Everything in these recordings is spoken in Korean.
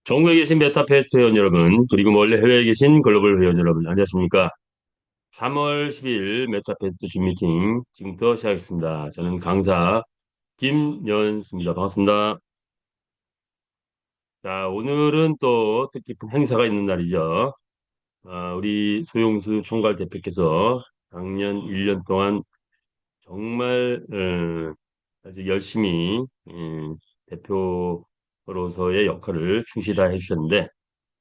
전국에 계신 메타페스트 회원 여러분, 그리고 원래 해외에 계신 글로벌 회원 여러분, 안녕하십니까? 3월 10일 메타페스트 줌 미팅 지금부터 시작하겠습니다. 저는 강사 김연수입니다. 반갑습니다. 자, 오늘은 또 뜻깊은 행사가 있는 날이죠. 우리 소용수 총괄 대표께서 작년 1년 동안 정말 아주 열심히 대표로서의 역할을 충실히 다 해주셨는데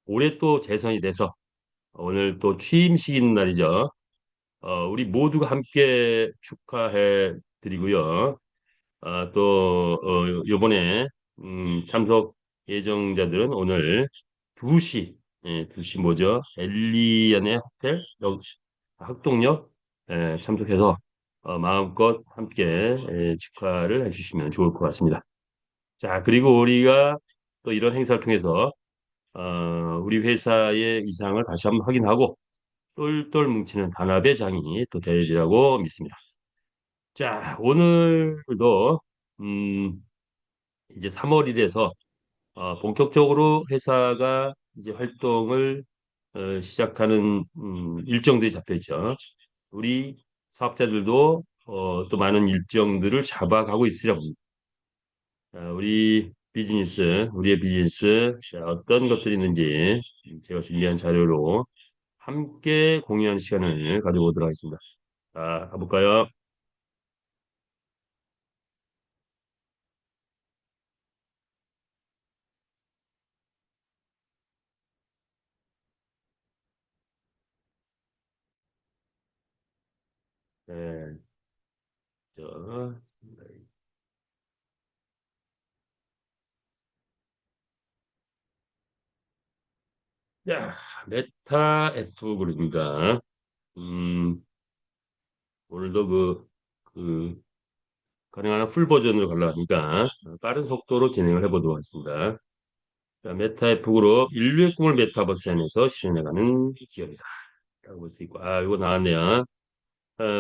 올해 또 재선이 돼서 오늘 또 취임식 있는 날이죠. 우리 모두가 함께 축하해 드리고요. 요번에, 참석 예정자들은 오늘 2시, 2시 뭐죠? 엘리언의 호텔, 학동역, 참석해서, 마음껏 함께, 축하를 해주시면 좋을 것 같습니다. 자, 그리고 우리가 또 이런 행사를 통해서, 우리 회사의 이상을 다시 한번 확인하고, 똘똘 뭉치는 단합의 장이 또 되리라고 믿습니다. 자, 오늘도 음, 이제 3월이 돼서 본격적으로 회사가 이제 활동을 시작하는 일정들이 잡혀 있죠. 우리 사업자들도 또 많은 일정들을 잡아가고 있으려고 합니다. 우리의 비즈니스, 자, 어떤 것들이 있는지 제가 준비한 자료로 함께 공유한 시간을 가져보도록 하겠습니다. 자, 가볼까요? 네, 저, 자, 메타 F 그룹입니다. 음, 오늘도 가능한 풀 버전으로 가려고 하니까 빠른 속도로 진행을 해보도록 하겠습니다. 자, 메타 F 그룹 인류의 꿈을 메타버스 안에서 실현해가는 기업이다. 라고 볼 수 있고, 이거 나왔네요.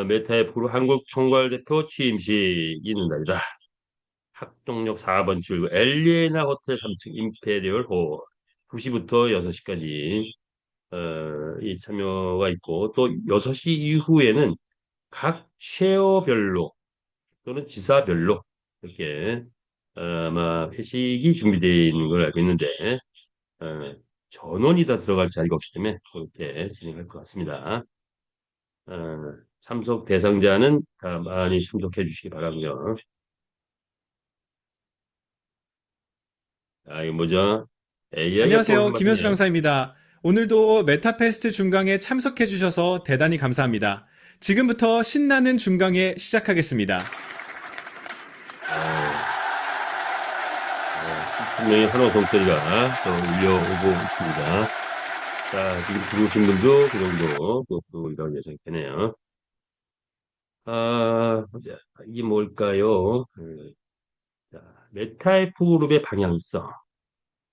메타 F 그룹 한국 총괄대표 취임식 있는 날이다. 학동역 4번 출구 엘리에나 호텔 3층 임페리얼 홀 2시부터 6시까지 이 참여가 있고 또 6시 이후에는 각 쉐어별로 또는 지사별로 이렇게 아마 회식이 준비되어 있는 걸 알고 있는데 어, 전원이 다 들어갈 자리가 없기 때문에 그렇게 진행할 것 같습니다. 참석 대상자는 다 많이 참석해 주시기 바라고요. 이거 뭐죠? AI가 또 안녕하세요. 김현수 한마디네요. 강사입니다. 오늘도 메타페스트 중강에 참석해 주셔서 대단히 감사합니다. 지금부터 신나는 중강에 시작하겠습니다. 아, 분명히 환호 동소리가 또 울려오고 있습니다. 자, 지금 들어오신 분도 그 정도 또 들어올 예정이 되네요. 자, 이게 뭘까요? 자, 메타의 그룹의 방향성,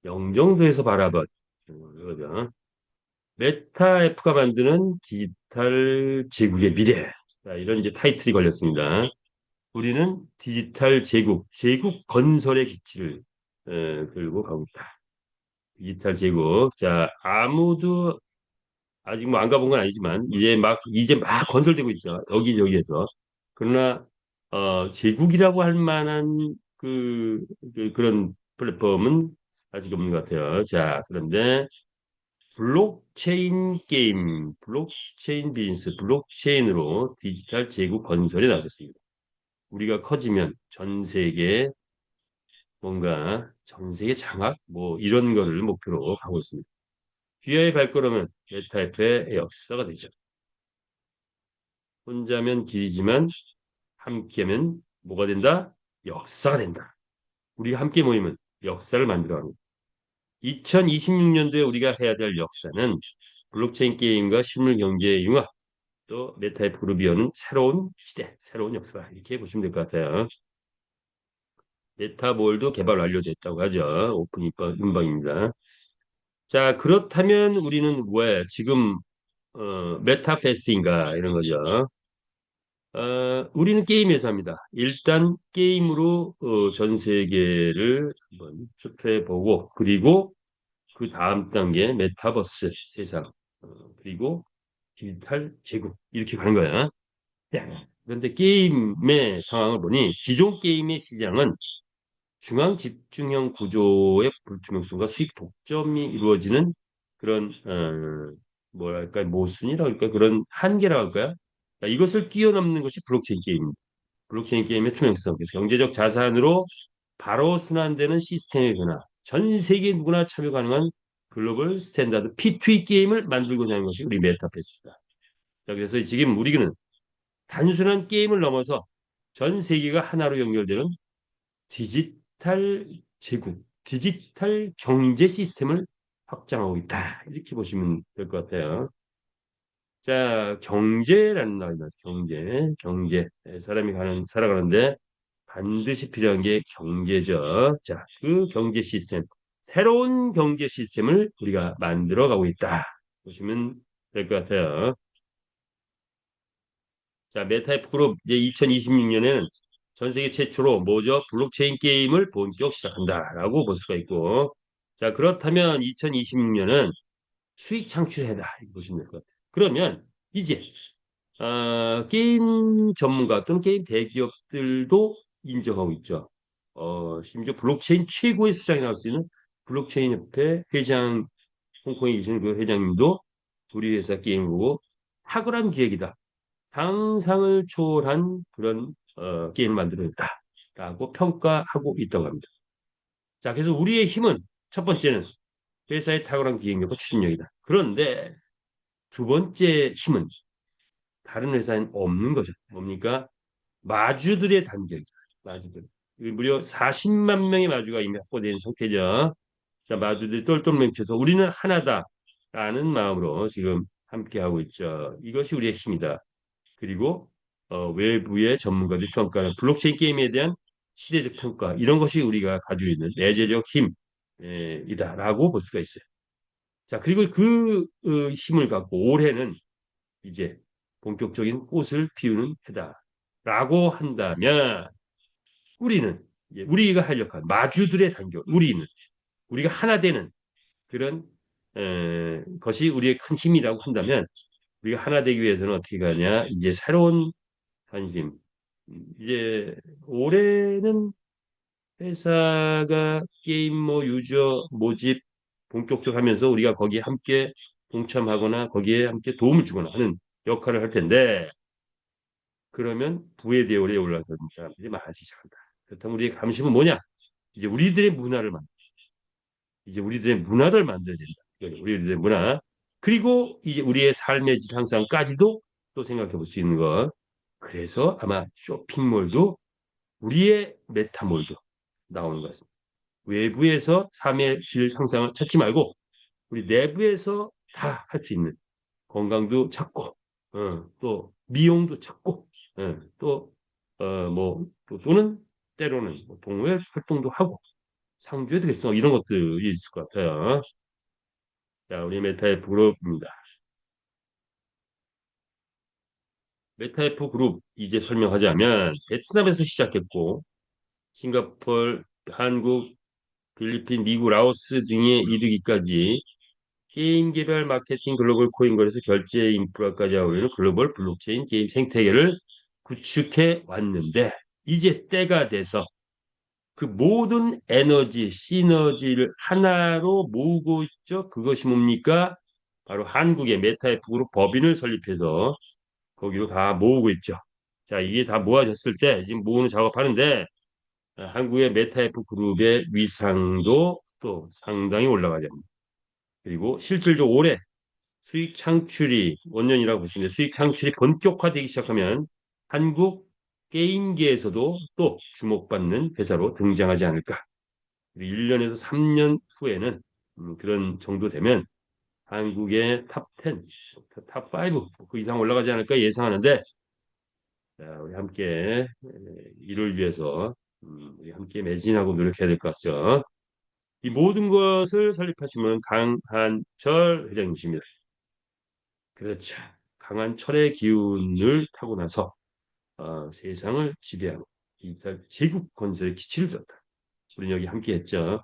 영정도에서 바라본 이거죠. 메타F가 만드는 디지털 제국의 미래. 자, 이런 이제 타이틀이 걸렸습니다. 우리는 디지털 제국 건설의 기치를 들고 가고 있다. 디지털 제국. 자, 아무도 아직 뭐 안 가본 건 아니지만 이제 막 건설되고 있죠. 여기저기에서. 그러나 제국이라고 할 만한 그런 플랫폼은 아직 없는 것 같아요. 자, 그런데 블록체인 게임, 블록체인 비즈니스, 블록체인으로 디지털 제국 건설에 나섰습니다. 우리가 커지면 전 세계 장악 뭐 이런 거를 목표로 가고 있습니다. 귀하의 발걸음은 메타이프의 역사가 되죠. 혼자면 길이지만 함께면 뭐가 된다? 역사가 된다. 우리가 함께 모이면 역사를 만들어가는 2026년도에 우리가 해야 될 역사는 블록체인 게임과 실물 경제의 융합, 또 메타이프 그룹이 여는 새로운 시대, 새로운 역사 이렇게 보시면 될 것 같아요. 메타볼도 개발 완료됐다고 하죠. 오픈 인방입니다. 자, 그렇다면 우리는 왜 지금 메타페스트인가 이런 거죠. 우리는 게임 회사입니다. 일단 게임으로 전 세계를 한번 추천해 보고 그리고 그 다음 단계 메타버스 세상, 그리고 디지털 제국 이렇게 가는 거야. 그런데 게임의 상황을 보니 기존 게임의 시장은 중앙 집중형 구조의 불투명성과 수익 독점이 이루어지는 그런 뭐랄까 모순이라고 할까 그런 한계라고 할까요? 그러니까 이것을 뛰어넘는 것이 블록체인 게임. 블록체인 게임의 투명성, 그래서 경제적 자산으로 바로 순환되는 시스템의 변화, 전 세계 누구나 참여 가능한 글로벌 스탠다드 P2E 게임을 만들고자 하는 것이 우리 메타버스입니다. 자, 그래서 지금 우리는 단순한 게임을 넘어서 전 세계가 하나로 연결되는 디지털 제국, 디지털 경제 시스템을 확장하고 있다. 이렇게 보시면 될 것 같아요. 자, 경제라는 말이 나와요. 경제. 사람이 살아가는데 반드시 필요한 게 경제죠. 자, 그 경제 시스템, 새로운 경제 시스템을 우리가 만들어 가고 있다. 보시면 될 것 같아요. 자, 메타에프 그룹 이제 2026년에는 전 세계 최초로 뭐죠? 블록체인 게임을 본격 시작한다라고 볼 수가 있고, 자, 그렇다면 2026년은 수익 창출해다 이렇게 보시면 될 것 같아요. 그러면 이제 게임 전문가 또는 게임 대기업들도 인정하고 있죠. 심지어 블록체인 최고의 수장이 나올 수 있는 블록체인 협회 회장, 홍콩에 계시는 그 회장님도 우리 회사 게임 보고 탁월한 기획이다. 상상을 초월한 그런 게임을 만들어냈다라고 평가하고 있다고 합니다. 자, 그래서 우리의 힘은 첫 번째는 회사의 탁월한 기획력과 추진력이다. 그런데 두 번째 힘은 다른 회사엔 없는 거죠. 뭡니까? 마주들의 단결이다. 마주들. 무려 40만 명의 마주가 이미 확보된 상태죠. 자, 마주들이 똘똘 뭉쳐서 우리는 하나다라는 마음으로 지금 함께하고 있죠. 이것이 우리의 힘이다. 그리고 외부의 전문가들이 평가하는 블록체인 게임에 대한 시대적 평가 이런 것이 우리가 가지고 있는 내재적 힘이다라고 볼 수가 있어요. 자, 그리고 그 힘을 갖고 올해는 이제 본격적인 꽃을 피우는 해다라고 한다면 우리는 우리가 할 역할, 마주들의 단결, 우리가 하나 되는 그런 것이 우리의 큰 힘이라고 한다면 우리가 하나 되기 위해서는 어떻게 가냐? 이제 새로운 관심. 이제 올해는 회사가 게임 뭐 유저 모집 본격적 하면서 우리가 거기에 함께 동참하거나 거기에 함께 도움을 주거나 하는 역할을 할 텐데 그러면 부의 대열에 올라가는 사람들이 많아지기 시작한다. 그렇다면 우리의 감심은 뭐냐? 이제 우리들의 문화를 이제 우리들의 문화를 만들어야 된다. 우리들의 문화. 그리고 이제 우리의 삶의 질 향상까지도 또 생각해 볼 수 있는 것. 그래서 아마 쇼핑몰도 우리의 메타몰도 나오는 것 같습니다. 외부에서 삶의 질 향상을 찾지 말고 우리 내부에서 다 할 수 있는 건강도 찾고 또 미용도 찾고 또 또는 때로는 뭐 동호회 활동도 하고 상주에 되겠어 이런 것들이 있을 것 같아요. 자, 우리 메타에프 그룹입니다. 메타에프 그룹 이제 설명하자면 베트남에서 시작했고 싱가포르, 한국, 필리핀, 미국, 라오스 등에 이르기까지 게임 개발, 마케팅, 글로벌 코인 거래소, 결제 인프라까지 하고 글로벌 블록체인 게임 생태계를 구축해 왔는데 이제 때가 돼서 그 모든 에너지, 시너지를 하나로 모으고 있죠. 그것이 뭡니까? 바로 한국의 메타에프그룹 법인을 설립해서 거기로 다 모으고 있죠. 자, 이게 다 모아졌을 때 지금 모으는 작업하는데 한국의 메타에프 그룹의 위상도 또 상당히 올라가죠. 그리고 실질적으로 올해 수익 창출이 원년이라고 보시면 수익 창출이 본격화되기 시작하면 한국 게임계에서도 또 주목받는 회사로 등장하지 않을까. 1년에서 3년 후에는 그런 정도 되면 한국의 탑 10, 탑 5, 그 이상 올라가지 않을까 예상하는데 자, 우리 함께 이를 위해서 우리 함께 매진하고 노력해야 될 것 같죠. 이 모든 것을 설립하시면 강한철 회장님이십니다. 그렇죠. 강한 철의 기운을 타고 나서 세상을 지배하고 디지털 제국 건설에 기치를 줬다. 우리 여기 함께 했죠.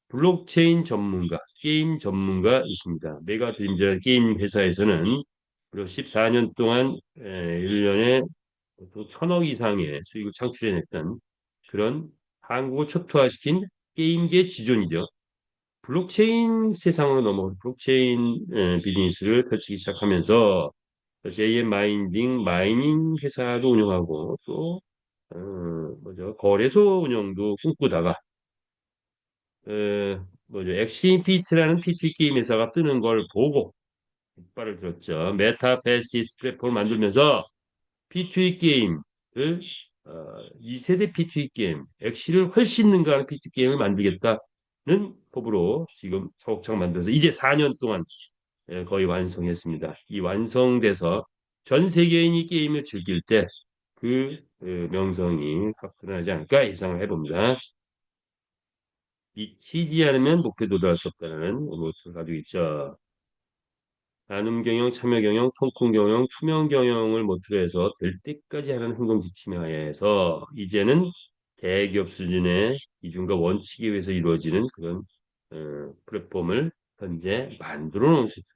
블록체인 전문가, 게임 전문가 있습니다. 메가드림즈라는 게임 회사에서는 무려 14년 동안 1년에 보통 1,000억 이상의 수익을 창출해냈던 그런 한국을 초토화시킨 게임계 지존이죠. 블록체인 세상으로 넘어온 블록체인 비즈니스를 펼치기 시작하면서 JM 마이닝 마이닝 회사도 운영하고 또 뭐죠 거래소 운영도 꿈꾸다가 뭐죠 엑시피트라는 PT 게임 회사가 뜨는 걸 보고 이빨을 들었죠. 메타베스티스 플랫폼을 만들면서 P2E 게임을 2세대 P2E 게임, 엑시를 훨씬 능가하는 P2E 게임을 만들겠다는 법으로 지금 차곡차곡 만들어서 이제 4년 동안 거의 완성했습니다. 이 완성돼서 전 세계인이 게임을 즐길 때 그 명성이 확 드러나지 않을까 예상을 해봅니다. 미치지 않으면 목표에 도달할 수 없다는 모토를 가지고 있죠. 나눔 경영, 참여 경영, 통큰 경영, 투명 경영을 모토로 해서 될 때까지 하는 행동 지침에 하에서 이제는 대기업 수준의 기준과 원칙에 의해서 이루어지는 그런 플랫폼을 현재 만들어 놓은 셈입니다.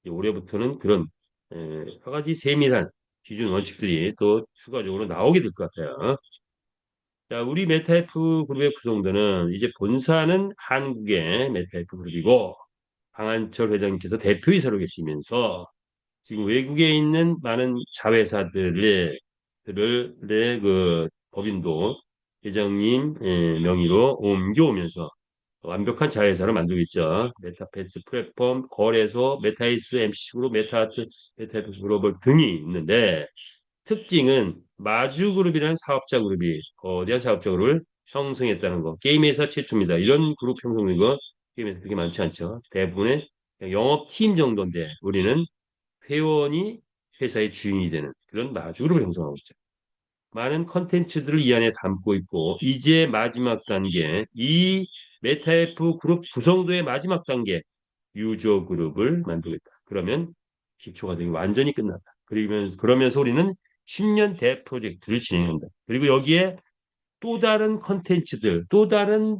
올해부터는 그런 여러 가지 세밀한 기준 원칙들이 또 추가적으로 나오게 될 것 같아요. 자, 우리 메타F 그룹의 구성도는 이제 본사는 한국의 메타F 그룹이고 강한철 회장님께서 대표이사로 계시면서 지금 외국에 있는 많은 자회사들의 그 법인도 회장님 명의로 옮겨오면서 완벽한 자회사를 만들고 있죠. 메타패스 플랫폼, 거래소, 메타이스, MC그룹, 메타아트, 메타이스 글로벌 등이 있는데 특징은 마주그룹이라는 사업자 그룹이 거대한 사업자 그룹을 형성했다는 거. 게임회사 최초입니다. 이런 그룹 형성된 거 게임에서 그렇게 많지 않죠. 대부분의 영업팀 정도인데 우리는 회원이 회사의 주인이 되는 그런 마주그룹을 형성하고 있죠. 많은 컨텐츠들을 이 안에 담고 있고 이제 마지막 단계 이 메타F 그룹 구성도의 마지막 단계 유저 그룹을 만들겠다. 그러면 기초 과정이 완전히 끝난다. 그러면서 우리는 10년 대 프로젝트를 진행한다. 그리고 여기에 또 다른 컨텐츠들, 또 다른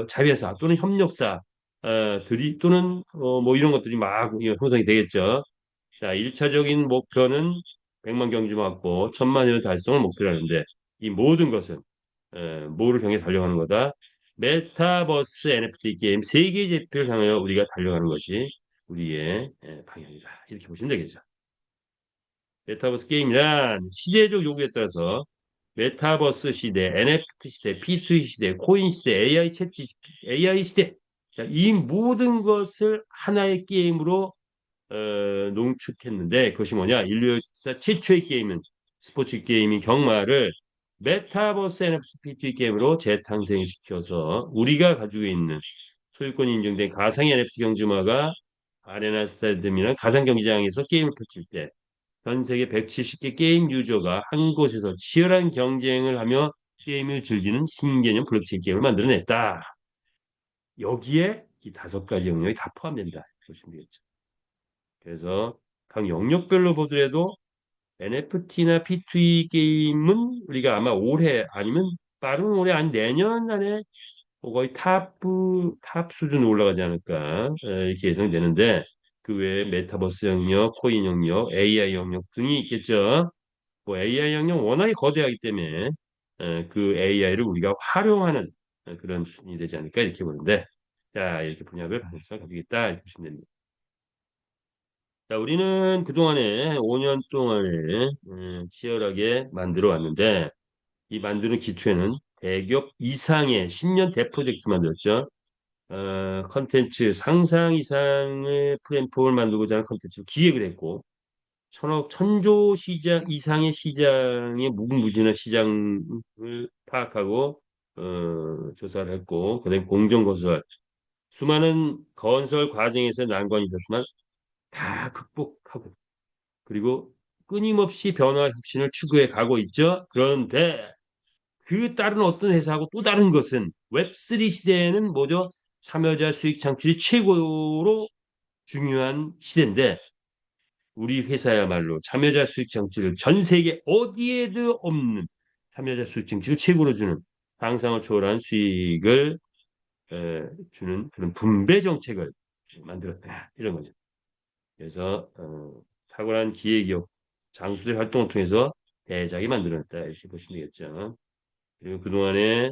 자회사 또는 협력사들이 또는 뭐 이런 것들이 막 형성이 되겠죠. 자, 1차적인 목표는 100만 경주 맞고 1,000만 원 달성을 목표로 하는데 이 모든 것은 뭐를 향해 달려가는 거다? 메타버스 NFT 게임 세계 제표를 향하여 우리가 달려가는 것이 우리의 방향이다. 이렇게 보시면 되겠죠. 메타버스 게임이란 시대적 요구에 따라서 메타버스 시대, NFT 시대, P2E 시대, 코인 시대, AI 챗 AI 시대 자, 이 모든 것을 하나의 게임으로 농축했는데 그것이 뭐냐? 인류 역사 최초의 게임은 스포츠 게임인 경마를 메타버스 NFT PT 게임으로 재탄생시켜서 우리가 가지고 있는 소유권이 인정된 가상의 NFT 경주마가 아레나 스타디움이나 가상 경기장에서 게임을 펼칠 때 전 세계 170개 게임 유저가 한 곳에서 치열한 경쟁을 하며 게임을 즐기는 신개념 블록체인 게임을 만들어냈다. 여기에 이 5가지 영역이 다 포함된다. 보시면 되겠죠. 그래서 각 영역별로 보더라도 NFT나 P2E 게임은 우리가 아마 올해 아니면 빠른 올해 아니 내년 안에 뭐 거의 탑 수준으로 올라가지 않을까 이렇게 예상되는데 그 외에 메타버스 영역, 코인 영역, AI 영역 등이 있겠죠. 뭐 AI 영역 워낙에 거대하기 때문에 그 AI를 우리가 활용하는 그런 수준이 되지 않을까 이렇게 보는데 자 이렇게 분야별 방향성을 가지고 있다 이렇게 보시면 됩니다. 자, 우리는 그동안에 5년 동안에 치열하게 만들어 왔는데 이 만드는 기초에는 대기업 이상의 10년 대프로젝트 만들었죠. 컨텐츠 상상 이상의 플랫폼을 만들고자 하는 컨텐츠 기획을 했고 천조 시장 이상의 시장의 무궁무진한 시장을 파악하고 조사를 했고 그다음에 공정거설 수많은 건설 과정에서 난관이 있었지만 다 극복하고 그리고 끊임없이 변화 혁신을 추구해 가고 있죠. 그런데 그 다른 어떤 회사하고 또 다른 것은 웹3 시대에는 뭐죠? 참여자 수익 창출이 최고로 중요한 시대인데 우리 회사야말로 참여자 수익 창출을 전 세계 어디에도 없는 참여자 수익 창출을 최고로 주는 상상을 초월한 수익을 주는 그런 분배 정책을 만들었다. 이런 거죠. 그래서 탁월한 기획력, 장수들 활동을 통해서 대작이 만들어냈다. 이렇게 보시면 되겠죠. 그리고 그동안에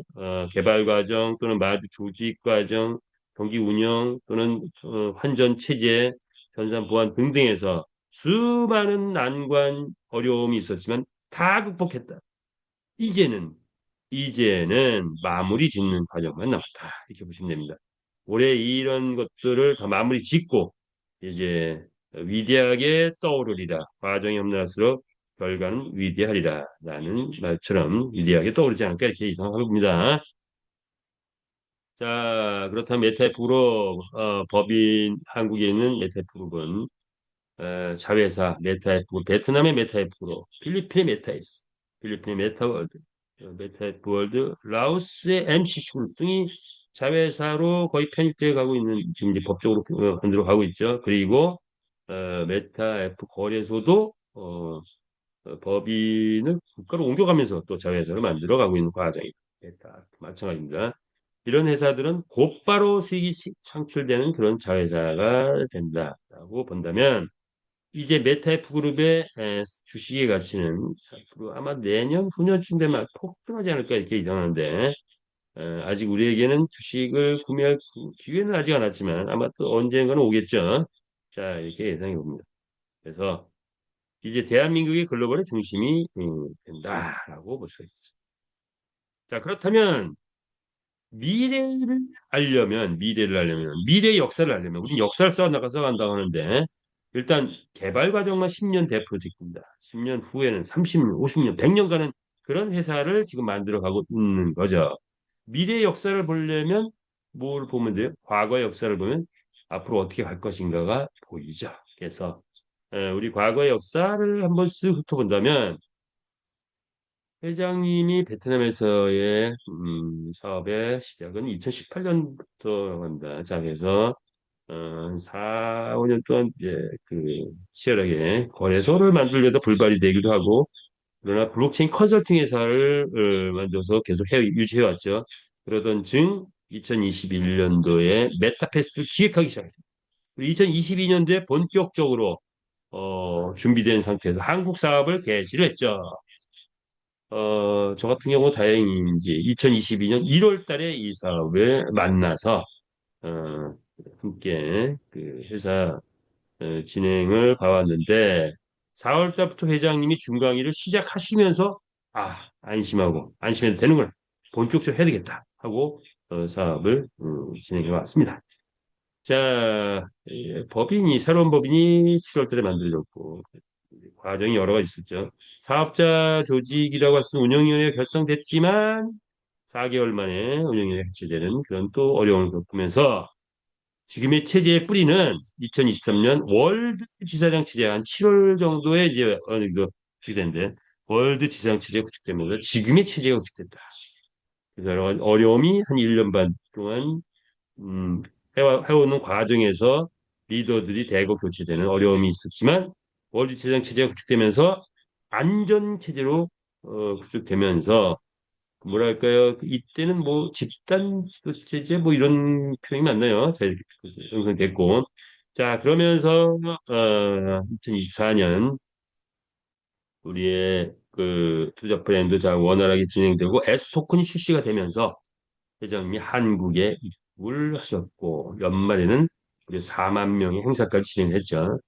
개발 과정 또는 마주 조직 과정, 경기 운영 또는 환전 체제, 현상 보안 등등에서 수많은 난관 어려움이 있었지만 다 극복했다. 이제는 마무리 짓는 과정만 남았다. 이렇게 보시면 됩니다. 올해 이런 것들을 다 마무리 짓고 이제 위대하게 떠오르리라. 과정이 험난할수록 결과는 위대하리라. 라는 말처럼 위대하게 떠오르지 않을까 이렇게 이상하게 봅니다. 자, 그렇다면 메타에프그룹 법인 한국에 있는 메타에프그룹은 자회사 메타에프그룹, 베트남의 메타에프그룹, 필리핀의 메타에스, 필리핀의 메타월드, 메타에프월드, 라오스의 MCC그룹 등이 자회사로 거의 편입되어 가고 있는 지금 이제 법적으로 흔들어 가고 있죠. 그리고 메타에프 거래소도 법인을 국가로 옮겨가면서 또 자회사를 만들어 가고 있는 과정이다. 마찬가지입니다. 이런 회사들은 곧바로 수익이 창출되는 그런 자회사가 된다라고 본다면 이제 메타F 그룹의 주식의 가치는 앞으로 아마 내년 후년쯤 되면 폭등하지 않을까 이렇게 예상하는데 아직 우리에게는 주식을 구매할 기회는 아직 안 왔지만 아마 또 언젠가는 오겠죠. 자 이렇게 예상해 봅니다. 그래서 이제 대한민국이 글로벌의 중심이 된다라고 볼 수 있습니다. 자 그렇다면 미래의 역사를 알려면, 우리 역사를 써간다고 하는데, 일단 개발 과정만 10년 대 프로젝트입니다. 10년 후에는 30년, 50년, 100년간은 그런 회사를 지금 만들어가고 있는 거죠. 미래의 역사를 보려면 뭘 보면 돼요? 과거의 역사를 보면 앞으로 어떻게 갈 것인가가 보이죠. 그래서 우리 과거의 역사를 한번 쓱 훑어본다면 회장님이 베트남에서의 사업의 시작은 2018년부터 한다. 자, 그래서 4, 5년 동안 이제 그 치열하게 거래소를 만들려다 불발이 되기도 하고 그러나 블록체인 컨설팅 회사를 만들어서 계속 유지해 왔죠. 그러던 중 2021년도에 메타패스트를 기획하기 시작했습니다. 2022년도에 본격적으로 준비된 상태에서 한국 사업을 개시를 했죠. 저 같은 경우 다행인지 2022년 1월 달에 이 사업을 만나서 함께 그 회사 진행을 봐왔는데 4월 달부터 회장님이 중강의를 시작하시면서 안심하고 안심해도 되는구나 본격적으로 해야 되겠다 하고 사업을 진행해 왔습니다. 자, 새로운 법인이 7월 달에 만들어졌고 과정이 여러 가지 있었죠. 사업자 조직이라고 할 수 있는 운영위원회가 결성됐지만 4개월 만에 운영위원회가 해체되는 그런 또 어려움을 겪으면서 지금의 체제의 뿌리는 2023년 월드 지사장 체제 한 7월 정도에 이제 어느 그 구축된데 월드 지사장 체제가 구축되면서 지금의 체제가 구축됐다. 그래서 어려움이 한 1년 반 동안 해오는 과정에서 리더들이 대거 교체되는 어려움이 있었지만 월드 지사장 체제가 구축되면서 안전 체제로 구축되면서 뭐랄까요? 이때는 뭐 집단 지도 체제 뭐 이런 표현이 맞나요? 자, 이렇게 형성됐고. 자, 그러면서 2024년 우리의 그 투자 브랜드 자 원활하게 진행되고 S 토큰이 출시가 되면서 회장님이 한국에 입국을 하셨고 연말에는 우리 4만 명의 행사까지 진행했죠.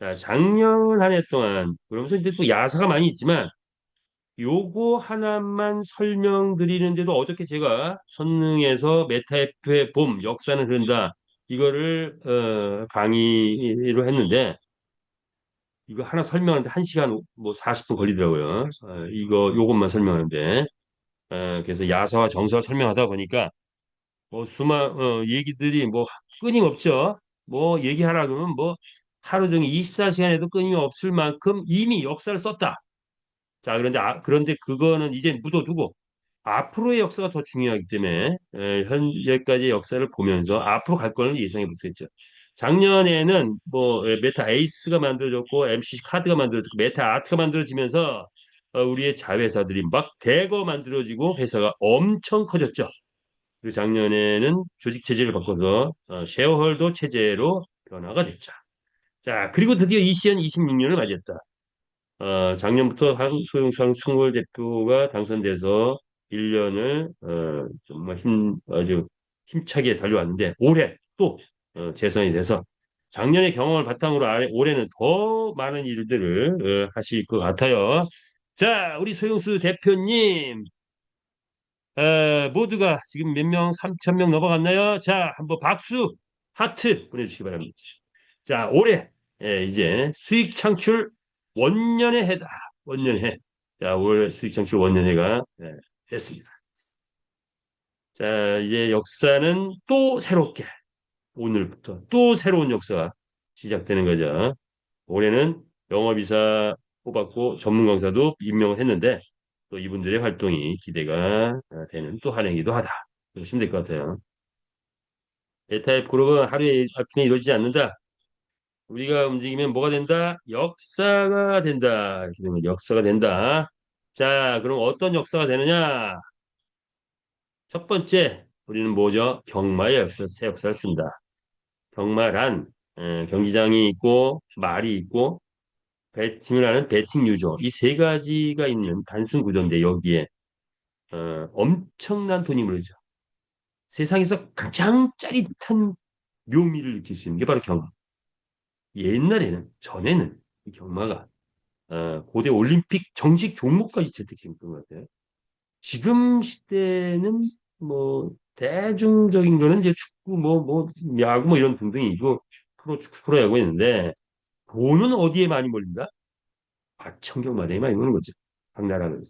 자, 작년 한 해 동안 그러면서 이제 또 야사가 많이 있지만 요거 하나만 설명드리는데도 어저께 제가 선능에서 메타F의 봄, 역사는 흐른다. 이거를 강의로 했는데 이거 하나 설명하는데 1시간 뭐 40분 걸리더라고요. 요것만 설명하는데 그래서 야사와 정사를 설명하다 보니까 뭐 얘기들이 뭐 끊임없죠. 뭐 얘기하라 그러면 뭐 하루 종일 24시간에도 끊임없을 만큼 이미 역사를 썼다. 자, 그런데 그거는 이제 묻어두고 앞으로의 역사가 더 중요하기 때문에 현재까지의 역사를 보면서 앞으로 갈 거는 예상해 볼 수 있죠. 작년에는 뭐 메타 에이스가 만들어졌고 MC 카드가 만들어졌고 메타 아트가 만들어지면서 우리의 자회사들이 막 대거 만들어지고 회사가 엄청 커졌죠. 그리고 작년에는 조직 체제를 바꿔서 쉐어홀더 체제로 변화가 됐죠. 자, 그리고 드디어 이 시연 26년을 맞이했다. 작년부터 소영상 충월 대표가 당선돼서 1년을 정말 아주 힘차게 달려왔는데 올해 또 재선이 돼서 작년의 경험을 바탕으로 올해는 더 많은 일들을 하실 것 같아요. 자, 우리 소영수 대표님, 모두가 지금 몇 명, 3천 명 넘어갔나요? 자, 한번 박수, 하트 보내주시기 바랍니다. 자, 올해 이제 수익 창출 원년의 해다. 원년의 해. 자, 올 수익 창출 원년의 해가 됐습니다. 자, 이제 역사는 또 새롭게 오늘부터 또 새로운 역사가 시작되는 거죠. 올해는 영업이사 뽑았고 전문 강사도 임명을 했는데 또 이분들의 활동이 기대가 되는 또 한 해이기도 하다. 그러시면 될 것 같아요. A타입 그룹은 하루에 그냥 이루어지지 않는다. 우리가 움직이면 뭐가 된다? 역사가 된다. 이렇게 되면 역사가 된다. 자, 그럼 어떤 역사가 되느냐? 첫 번째, 우리는 뭐죠? 경마의 역사, 새 역사를 쓴다. 경마란 경기장이 있고 말이 있고 배팅을 하는 배팅 유저 이 세 가지가 있는 단순 구조인데 여기에 엄청난 돈이 물리죠. 세상에서 가장 짜릿한 묘미를 느낄 수 있는 게 바로 경마. 옛날에는 전에는 이 경마가 고대 올림픽 정식 종목까지 채택했던 것 같아요. 지금 시대는 뭐 대중적인 거는 이제 축구 뭐 야구 뭐 이런 등등이고 축구 프로야구 있는데 돈은 어디에 많이 몰린다? 청경마대에 많이 모는 거죠. 각 나라는.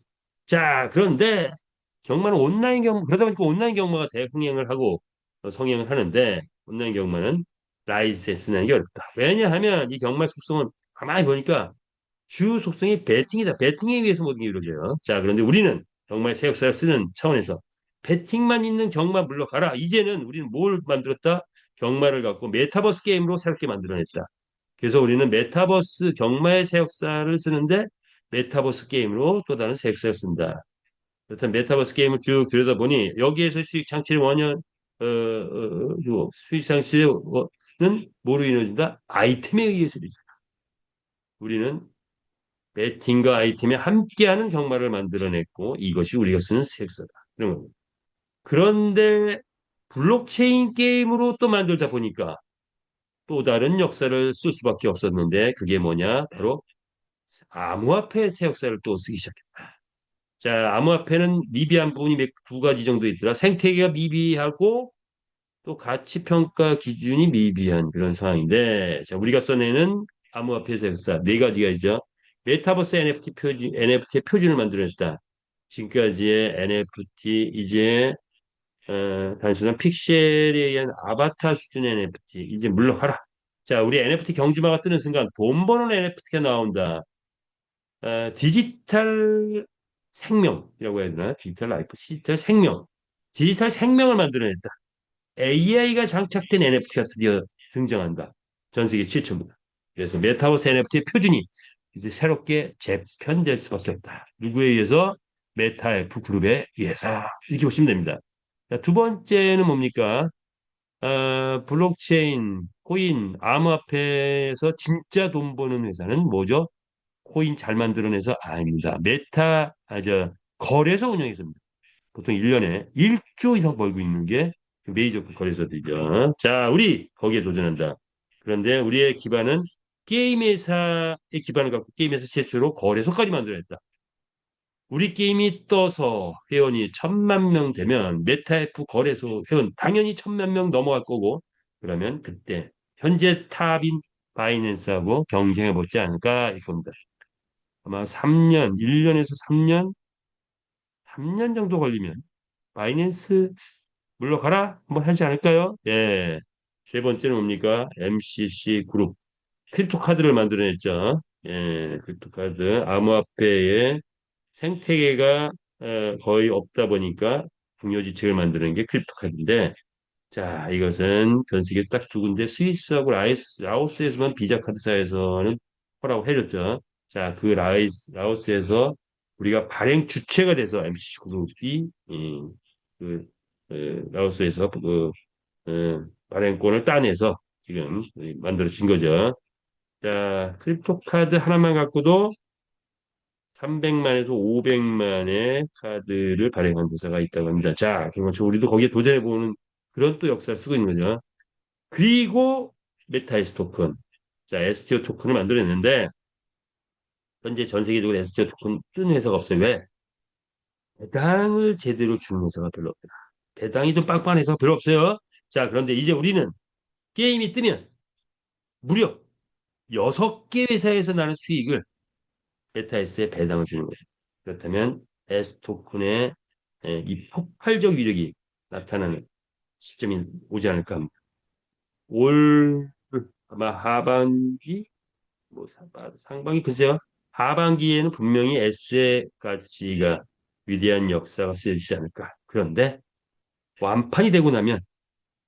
자, 그런데 경마는 온라인 경마 그러다 보니까 온라인 경마가 대흥행을 하고 성행을 하는데 온라인 경마는 라이센스는 게 어렵다. 왜냐하면 이 경마 속성은 가만히 보니까 주 속성이 배팅이다. 배팅에 의해서 모든 게 이루어져요. 자, 그런데 우리는 경마의 새 역사를 쓰는 차원에서 배팅만 있는 경마 물러가라. 이제는 우리는 뭘 만들었다? 경마를 갖고 메타버스 게임으로 새롭게 만들어냈다. 그래서 우리는 메타버스 경마의 새 역사를 쓰는데 메타버스 게임으로 또 다른 새 역사를 쓴다. 그렇다면 메타버스 게임을 쭉 들여다보니 여기에서 수익 창출 원형 수익 창출은 뭐로 이루어진다? 아이템에 의해서 이루어진다. 우리는 배팅과 아이템이 함께하는 경마를 만들어냈고 이것이 우리가 쓰는 색서다. 그런 겁니다. 그런데 블록체인 게임으로 또 만들다 보니까 또 다른 역사를 쓸 수밖에 없었는데 그게 뭐냐? 바로 암호화폐 새 역사를 또 쓰기 시작했다. 자, 암호화폐는 미비한 부분이 두 가지 정도 있더라. 생태계가 미비하고 또 가치 평가 기준이 미비한 그런 상황인데, 자, 우리가 써내는 암호화폐 역사 네 가지가 있죠. 메타버스 NFT 표준을 만들어냈다. 지금까지의 NFT 이제 단순한 픽셀에 의한 아바타 수준의 NFT 이제 물러가라. 자, 우리 NFT 경주마가 뜨는 순간 돈 버는 NFT가 나온다. 디지털 생명이라고 해야 되나? 디지털 라이프, 디지털 생명. 디지털 생명을 만들어냈다. AI가 장착된 NFT가 드디어 등장한다. 전 세계 최초입니다. 그래서 메타버스 NFT 표준이 이제 새롭게 재편될 수밖에 없다. 누구에 의해서? 메타F 그룹에 의해서. 이렇게 보시면 됩니다. 자, 두 번째는 뭡니까? 블록체인, 코인, 암호화폐에서 진짜 돈 버는 회사는 뭐죠? 코인 잘 만들어내서 아닙니다. 거래소 운영에서입니다. 보통 1년에 1조 이상 벌고 있는 게 메이저 거래소들이죠. 자, 우리 거기에 도전한다. 그런데 우리의 기반은 게임 회사의 기반을 갖고 게임 회사 최초로 거래소까지 만들어냈다. 우리 게임이 떠서 회원이 1,000만 명 되면 메타F 거래소 회원 당연히 1,000만 명 넘어갈 거고 그러면 그때 현재 탑인 바이낸스하고 경쟁해 보지 않을까 이겁니다. 아마 3년, 1년에서 3년, 3년 정도 걸리면 바이낸스 물러가라 한번 하지 않을까요? 예. 세 번째는 뭡니까? MCC 그룹 크립토 카드를 만들어냈죠. 예, 크립토 카드 암호화폐의 생태계가 거의 없다 보니까 중요지책을 만드는 게 크립토 카드인데 자, 이것은 전 세계 딱 두 군데 스위스하고 라오스에서만 비자 카드사에서는 허락을 해줬죠. 자, 그 라오스에서 우리가 발행 주체가 돼서 MCC 그룹이 그 라오스에서 발행권을 따내서 지금 만들어진 거죠. 자, 크립토 카드 하나만 갖고도 300만에서 500만의 카드를 발행한 회사가 있다고 합니다. 자, 그러면 우리도 거기에 도전해보는 그런 또 역사를 쓰고 있는 거죠. 그리고 메타에스 토큰. 자, STO 토큰을 만들어냈는데, 현재 전 세계적으로 STO 토큰 뜬 회사가 없어요. 왜? 배당을 제대로 주는 회사가 별로 없다. 배당이 좀 빵빵한 회사가 별로 없어요. 자, 그런데 이제 우리는 게임이 뜨면 무려 6개 회사에서 나는 수익을 메타에스에 배당을 주는 거죠. 그렇다면 S 토큰의 이 폭발적 위력이 나타나는 시점이 오지 않을까 합니다. 올 아마 하반기 뭐 상반기 글쎄요. 하반기에는 분명히 S의 가치가 위대한 역사가 쓰여지지 않을까. 그런데 완판이 되고 나면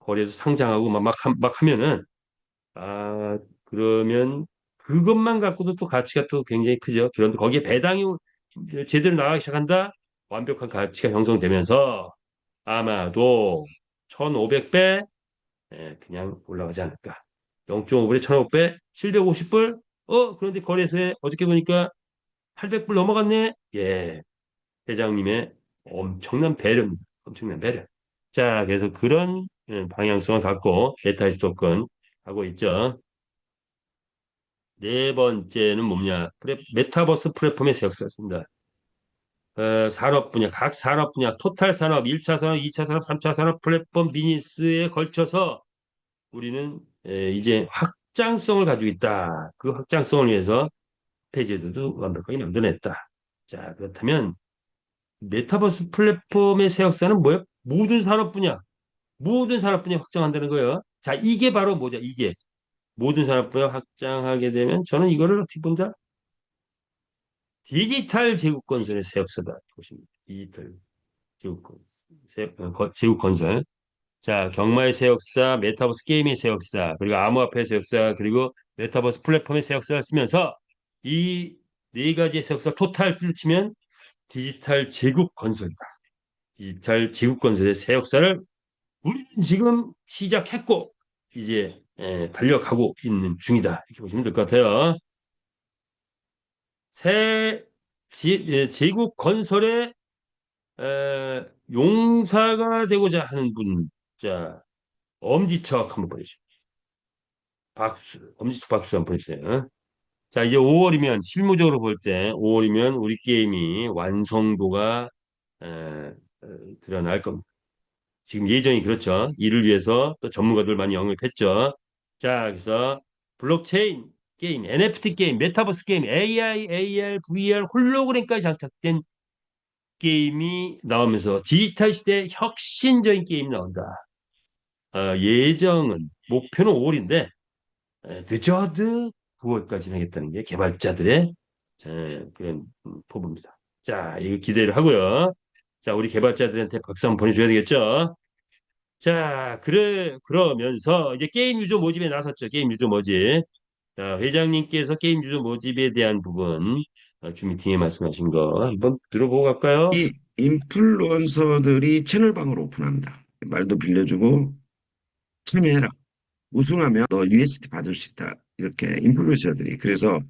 거래에서 상장하고 막 하면은 그러면 그것만 갖고도 또 가치가 또 굉장히 크죠. 그런데 거기에 배당이 제대로 나가기 시작한다. 완벽한 가치가 형성되면서 아마도 1,500배 그냥 올라가지 않을까. 0.5불에 1,500배, 750불. 그런데 거래소에 어저께 보니까 800불 넘어갔네. 예, 회장님의 엄청난 배려입니다. 엄청난 배려. 자, 그래서 그런 방향성을 갖고 메타이스 토큰 하고 있죠. 네 번째는 뭐냐? 메타버스 플랫폼의 세역사였습니다. 산업 분야, 각 산업 분야, 토탈 산업, 1차 산업, 2차 산업, 3차 산업 플랫폼 비즈니스에 걸쳐서 우리는 이제 확장성을 가지고 있다. 그 확장성을 위해서 페이지들도 완벽하게 만들어냈다. 자, 그렇다면 메타버스 플랫폼의 새 역사는 뭐예요? 모든 산업 분야 확장한다는 거예요. 자, 이게 바로 뭐죠? 이게 모든 산업 분야 확장하게 되면 저는 이거를 어떻게 본다? 디지털 제국 건설의 새 역사다. 보십니다. 디지털 제국 건설, 제국 건설. 자, 경마의 새 역사, 메타버스 게임의 새 역사, 그리고 암호화폐의 새 역사, 그리고 메타버스 플랫폼의 새 역사를 쓰면서 이 네 가지의 새 역사 토탈을 치면 디지털 제국 건설이다. 디지털 제국 건설의 새 역사를 우리는 지금 시작했고 이제 달려가고 있는 중이다. 이렇게 보시면 될 것 같아요. 새 제국 건설의 용사가 되고자 하는 분, 자 엄지척 한번 보내주시죠. 박수, 엄지척 박수 한번 보내주세요. 자, 이제 5월이면 실무적으로 볼 때 5월이면 우리 게임이 완성도가 에, 드러날 겁니다. 지금 예정이 그렇죠. 이를 위해서 또 전문가들 많이 영입했죠. 자, 그래서 블록체인 게임, NFT 게임, 메타버스 게임, AI, AR, VR, 홀로그램까지 장착된 게임이 나오면서 디지털 시대의 혁신적인 게임이 나온다. 예정은 목표는 5월인데 늦어도 9월까지 하겠다는 게 개발자들의 그런 포부입니다. 자, 이거 기대를 하고요. 자, 우리 개발자들한테 박수 한번 보내줘야 되겠죠. 자, 그러면서 이제 게임 유저 모집에 나섰죠. 게임 유저 모집. 자, 회장님께서 게임 유저 모집에 대한 부분, 주 미팅에 말씀하신 거 한번 들어보고 갈까요? 이 인플루언서들이 채널방을 오픈합니다. 말도 빌려주고 참여해라. 우승하면 너 UST 받을 수 있다. 이렇게 인플루언서들이. 그래서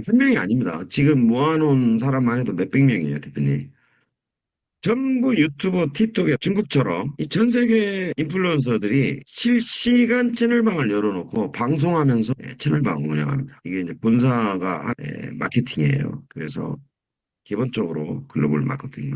한 명이 아닙니다. 지금 모아놓은 사람만 해도 몇백 명이에요, 대표님. 전부 유튜브, 틱톡에 중국처럼 이 전 세계 인플루언서들이 실시간 채널방을 열어놓고 방송하면서 채널방을 운영합니다. 이게 이제 본사가 마케팅이에요. 그래서 기본적으로 글로벌 마케팅,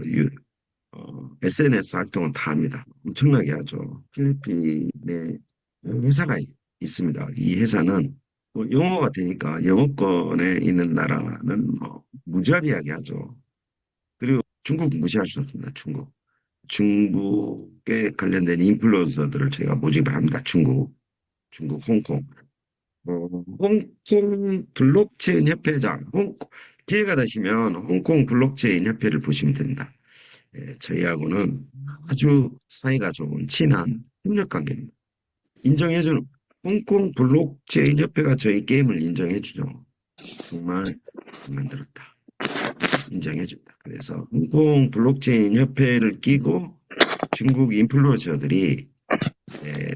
SNS 활동은 다 합니다. 엄청나게 하죠. 필리핀에 회사가 있습니다. 이 회사는 뭐 영어가 되니까 영어권에 있는 나라는 무자비하게 하죠. 그리고 중국 무시할 수 없습니다. 중국. 중국에 관련된 인플루언서들을 제가 모집을 합니다. 중국, 홍콩. 홍콩 블록체인 협회장, 기회가 되시면 홍콩 블록체인 협회를 보시면 됩니다. 저희하고는 아주 사이가 좋은 친한 협력 관계입니다. 인정해주는 홍콩 블록체인 협회가 저희 게임을 인정해주죠. 정말 만들었다. 인정해준다. 그래서 홍콩 블록체인 협회를 끼고 중국 인플루언서들이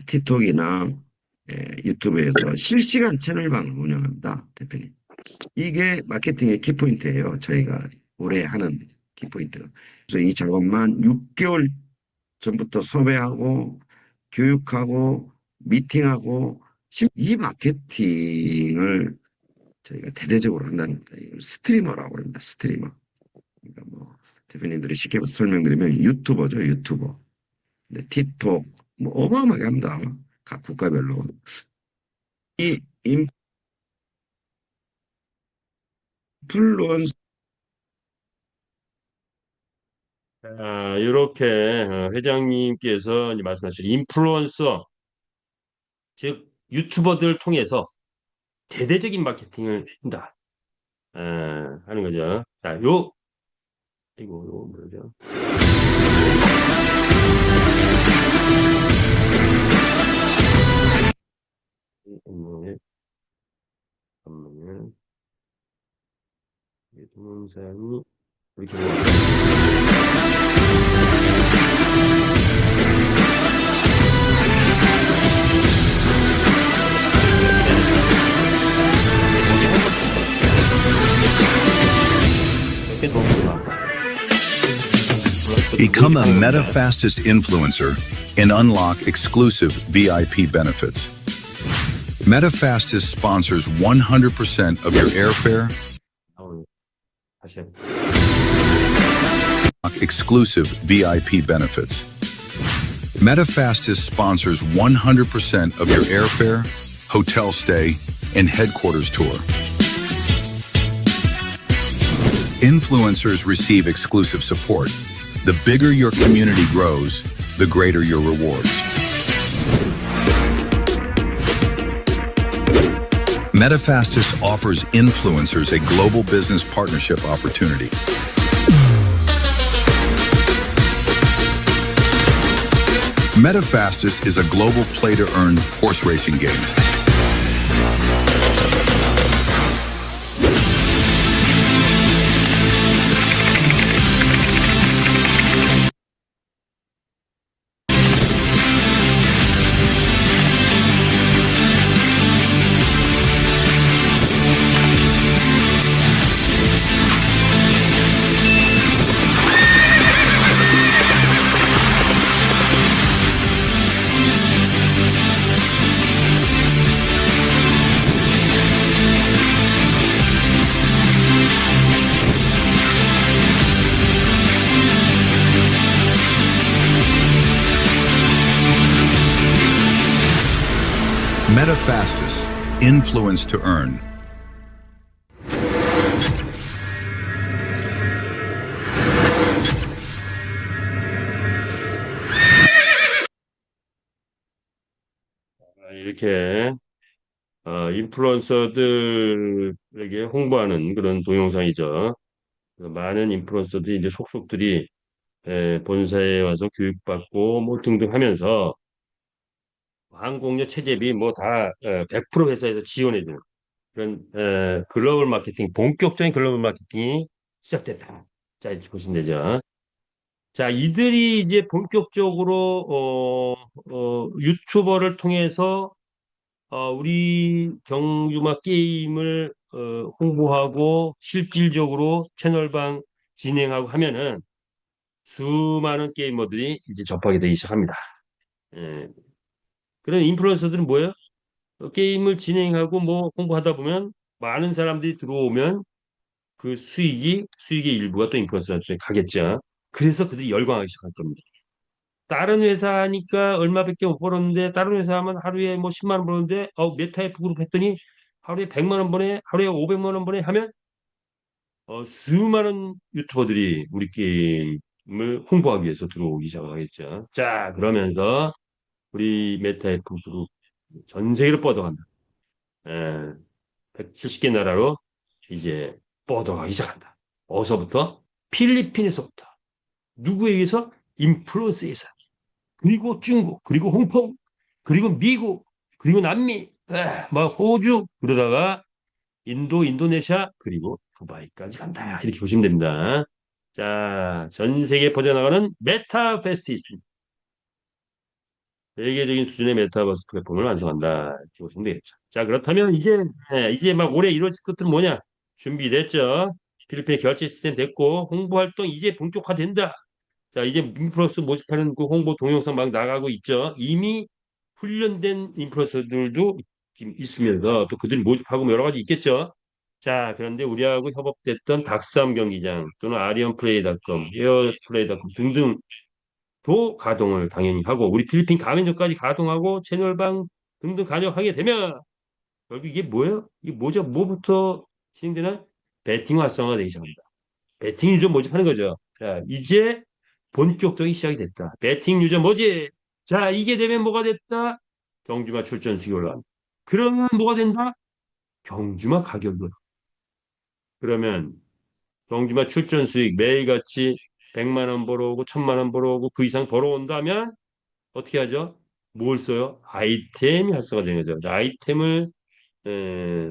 틱톡이나 유튜브에서 실시간 채널방을 운영합니다, 대표님. 이게 마케팅의 키포인트예요. 저희가 올해 하는 키포인트가. 그래서 이 작업만 6개월 전부터 섭외하고 교육하고 미팅하고 이 마케팅을 저희가 대대적으로 한다는 겁니다. 이걸 스트리머라고 합니다. 스트리머. 그러니까 뭐 대표님들이 쉽게 설명드리면 유튜버죠, 유튜버. 근데 틱톡 뭐 어마어마하게 합니다. 각 국가별로. 이 인플루언서 이렇게 회장님께서 이제 말씀하신 인플루언서, 즉 유튜버들을 통해서 대대적인 마케팅을 한다. 하는 거죠. 자, 이거 뭐죠? 잠깐만요. 동영상이 이렇게 이렇게 넘어가. Become a Meta Fastest influencer and unlock exclusive VIP benefits. Meta Fastest sponsors 100% of your airfare, 다시 해볼게요. exclusive VIP benefits. Meta Fastest sponsors 100% of your airfare, hotel stay, and headquarters tour. Influencers receive exclusive support. The bigger your community grows, the greater your rewards. MetaFastest offers influencers a global business partnership opportunity. MetaFastest is a global play-to-earn horse racing game. MetaFastest, influence to earn. 이렇게 인플루언서들에게 홍보하는 그런 동영상이죠. 많은 인플루언서들이 이제 속속들이 본사에 와서 교육받고 뭐 등등 하면서 항공료 체제비 뭐 다 100% 회사에서 지원해주는 그런 글로벌 마케팅, 본격적인 글로벌 마케팅이 시작됐다. 자, 이렇게 보시면 되죠. 자, 이들이 이제 본격적으로 유튜버를 통해서 우리 경주마 게임을 홍보하고 실질적으로 채널방 진행하고 하면은 수많은 게이머들이 이제 접하게 되기 시작합니다. 예. 그런 인플루언서들은 뭐예요? 게임을 진행하고 뭐 홍보하다 보면 많은 사람들이 들어오면 그 수익의 일부가 또 인플루언서한테 가겠죠. 그래서 그들이 열광하기 시작할 겁니다. 다른 회사니까 얼마밖에 못 벌었는데 다른 회사 하면 하루에 뭐 10만 원 버는데 메타에프 그룹 했더니 하루에 100만 원 버네, 하루에 500만 원 버네 하면 수많은 유튜버들이 우리 게임을 홍보하기 위해서 들어오기 시작하겠죠. 자, 그러면서 우리 메타에프 그룹 전 세계로 뻗어간다. 170개 나라로 이제 뻗어가기 시작한다. 어서부터? 필리핀에서부터. 누구에 의해서? 인플루언서에서. 그리고 중국, 그리고 홍콩, 그리고 미국, 그리고 남미, 막 호주, 그러다가 인도, 인도네시아, 그리고 두바이까지 간다. 이렇게 보시면 됩니다. 자, 전 세계에 퍼져나가는 메타 페스티벌. 세계적인 수준의 메타버스 플랫폼을 완성한다. 이렇게 보시면 되겠죠. 자, 그렇다면 이제 막 올해 이루어질 것들은 뭐냐? 준비됐죠? 필리핀의 결제 시스템 됐고, 홍보 활동 이제 본격화된다. 자, 이제 인플루언서 모집하는 그 홍보 동영상 막 나가고 있죠. 이미 훈련된 인플루언서들도 지금 있으면서 또 그들이 모집하고 뭐 여러 가지 있겠죠. 자, 그런데 우리하고 협업됐던 닥스암 경기장 또는 아리언플레이닷컴, 에어플레이닷컴 등등도 가동을 당연히 하고 우리 필리핀 가맹점까지 가동하고 채널방 등등 가동하게 되면 결국 이게 뭐예요? 이게 뭐죠? 뭐부터 진행되나? 배팅 활성화가 되기 시작합니다. 배팅 유저 모집하는 거죠. 자, 이제 본격적인 시작이 됐다. 배팅 유저 모집. 자, 이게 되면 뭐가 됐다? 경주마 출전 수익이 올라간다. 그러면 뭐가 된다? 경주마 가격이 올라. 그러면 경주마 출전 수익 매일같이 100만 원 벌어오고 1000만 원 벌어오고 그 이상 벌어온다면 어떻게 하죠? 뭘 써요? 아이템이 활성화되는 거죠. 아이템을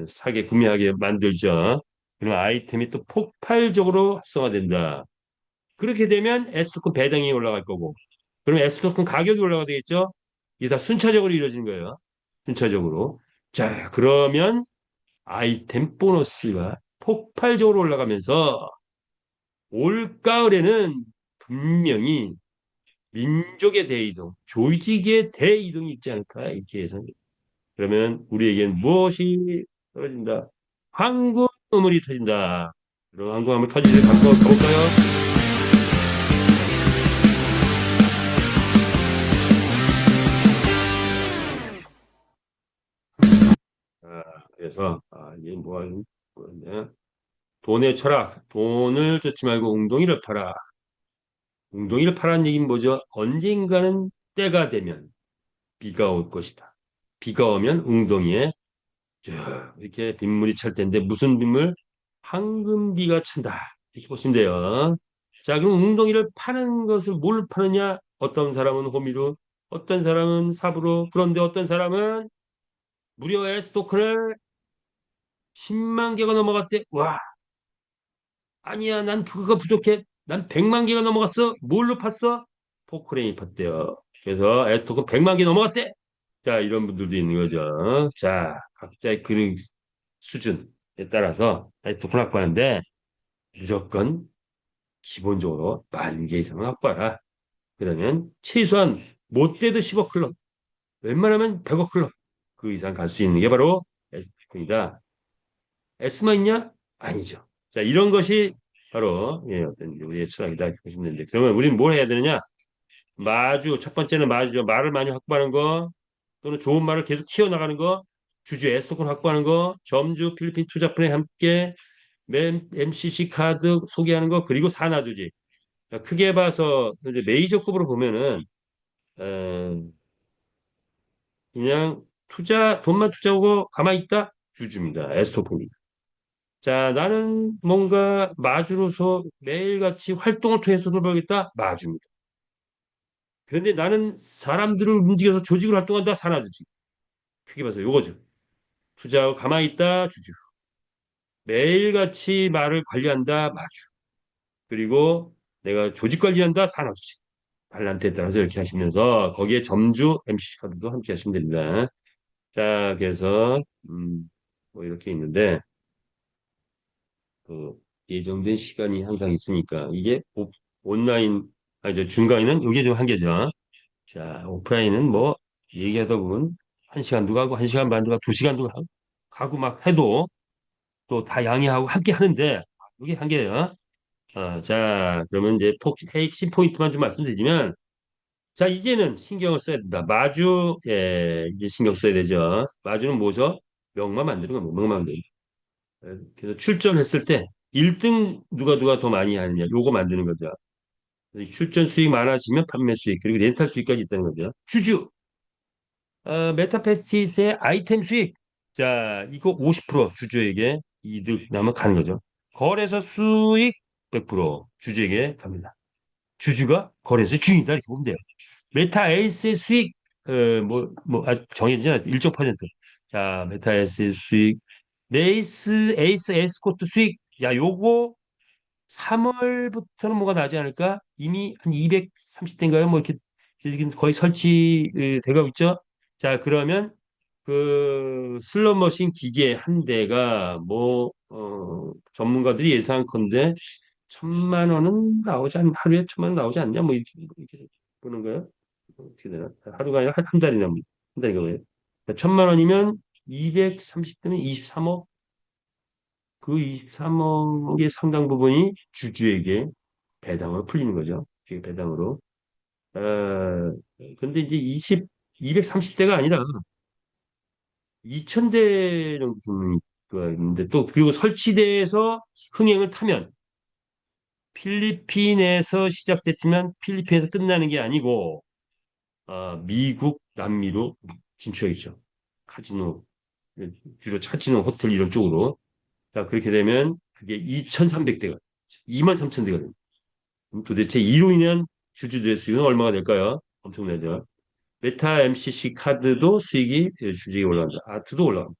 사게 구매하게 만들죠. 그러면 아이템이 또 폭발적으로 활성화된다. 그렇게 되면 S토큰 배당이 올라갈 거고, 그럼 S토큰 가격이 올라가야 되겠죠? 이게 다 순차적으로 이루어지는 거예요. 순차적으로. 자, 그러면 아이템 보너스가 폭발적으로 올라가면서 올가을에는 분명히 민족의 대이동, 조직의 대이동이 있지 않을까 이렇게 예상됩니다. 그러면 우리에겐 무엇이 떨어진다? 황금물이 터진다. 그럼 황금물 터지를 갖고 가볼까요? 그래서 이게 뭐냐? 돈의 철학, 돈을 쫓지 말고 웅덩이를 팔아. 웅덩이를 파라는 얘기는 뭐죠? 언젠가는 때가 되면 비가 올 것이다. 비가 오면 웅덩이에 쭉 이렇게 빗물이 찰 텐데 무슨 빗물? 황금비가 찬다. 이렇게 보시면 돼요. 자, 그럼 웅덩이를 파는 것을 뭘 파느냐? 어떤 사람은 호미로, 어떤 사람은 삽으로, 그런데 어떤 사람은 무려 에스토크를 10만 개가 넘어갔대. 와, 아니야, 난 그거가 부족해. 난 100만 개가 넘어갔어. 뭘로 팠어? 포크레인이 팠대요. 그래서 에스토크 100만 개 넘어갔대. 자, 이런 분들도 있는 거죠. 자, 각자의 그 수준에 따라서 에스토크를 확보하는데 무조건 기본적으로 10,000개 이상은 확보하라. 그러면 최소한 못돼도 10억 클럽, 웬만하면 100억 클럽 그 이상 갈 수 있는 게 바로 에스토크이다. S만 있냐? 아니죠. 자, 이런 것이 바로 어떤 우리의 철학이다 이렇게 보시면 되는데 그러면 우리는 뭘 해야 되느냐? 첫 번째는 마주죠. 말을 많이 확보하는 거 또는 좋은 말을 계속 키워나가는 거 주주 애스토큰 확보하는 거 점주 필리핀 투자펀에 함께 MCC 카드 소개하는 거 그리고 산화주지. 크게 봐서 이제 메이저급으로 보면은 어, 그냥 돈만 투자하고 가만히 있다? 주주입니다. 에스토크입니다. 자, 나는 뭔가 마주로서 매일같이 활동을 통해서 돈을 벌겠다? 마주입니다. 그런데 나는 사람들을 움직여서 조직을 활동한다? 산화주지. 크게 봐서 요거죠. 투자하고 가만히 있다? 주주. 매일같이 말을 관리한다? 마주. 그리고 내가 조직 관리한다? 산화주지. 발란트에 따라서 이렇게 하시면서 거기에 점주 MC 카드도 함께 하시면 됩니다. 자, 그래서 뭐 이렇게 있는데 그 예정된 시간이 항상 있으니까 이게 온라인 저 중간에는 이게 좀 한계죠. 자, 오프라인은 뭐 얘기하다 보면 1시간도 가고 1시간 반도 가고 2시간도 가고 막 해도 또 다 양해하고 함께 하는데 이게 한계예요. 자, 그러면 이제 핵심 포인트만 좀 말씀드리면 자, 이제는 신경을 써야 된다. 이제 신경 써야 되죠. 마주는 뭐죠? 명만 만드는 거, 명만 만드는 거. 그래서 출전했을 때 1등 누가 더 많이 하느냐, 요거 만드는 거죠. 출전 수익 많아지면 판매 수익, 그리고 렌탈 수익까지 있다는 거죠. 주주, 메타페스티스의 아이템 수익. 자, 이거 50% 주주에게 이득 나면 가는 거죠. 거래소 수익 100% 주주에게 갑니다. 주주가 거래소 주인이다 이렇게 보면 돼요. 메타 에이스의 수익 아직 정해지지 않았 일정 퍼센트. 자, 메타 에이스의 수익, 에이스 에스코트 수익. 야, 요거 3월부터는 뭐가 나지 않을까? 이미 한 230대인가요? 뭐 이렇게 지금 거의 설치 되고 있죠? 자, 그러면 그 슬롯머신 기계 한 대가 뭐, 전문가들이 예상컨대 1,000만 원은 나오지 않, 하루에 1,000만 원 나오지 않냐? 뭐, 이렇게 보는 거예요. 어떻게 되나? 하루가 아니라 한 달이나, 한 달인가 봐요. 1,000만 원이면 230대면 23억? 그 23억의 상당 부분이 주주에게 배당으로 풀리는 거죠. 주의 배당으로. 아, 근데 이제 230대가 아니라 2,000대 정도 주는 거 있는데 또 그리고 설치돼서 흥행을 타면 필리핀에서 시작됐으면 필리핀에서 끝나는 게 아니고 미국, 남미로 진출하겠죠. 카지노, 주로 카지노, 호텔 이런 쪽으로. 자, 그렇게 되면 그게 2,300대가, 23,000대가 됩니다. 그럼 도대체 이로 인한 주주들의 수익은 얼마가 될까요? 엄청나죠. 메타 MCC 카드도 수익이 주식이 올라간다. 아트도 올라간다.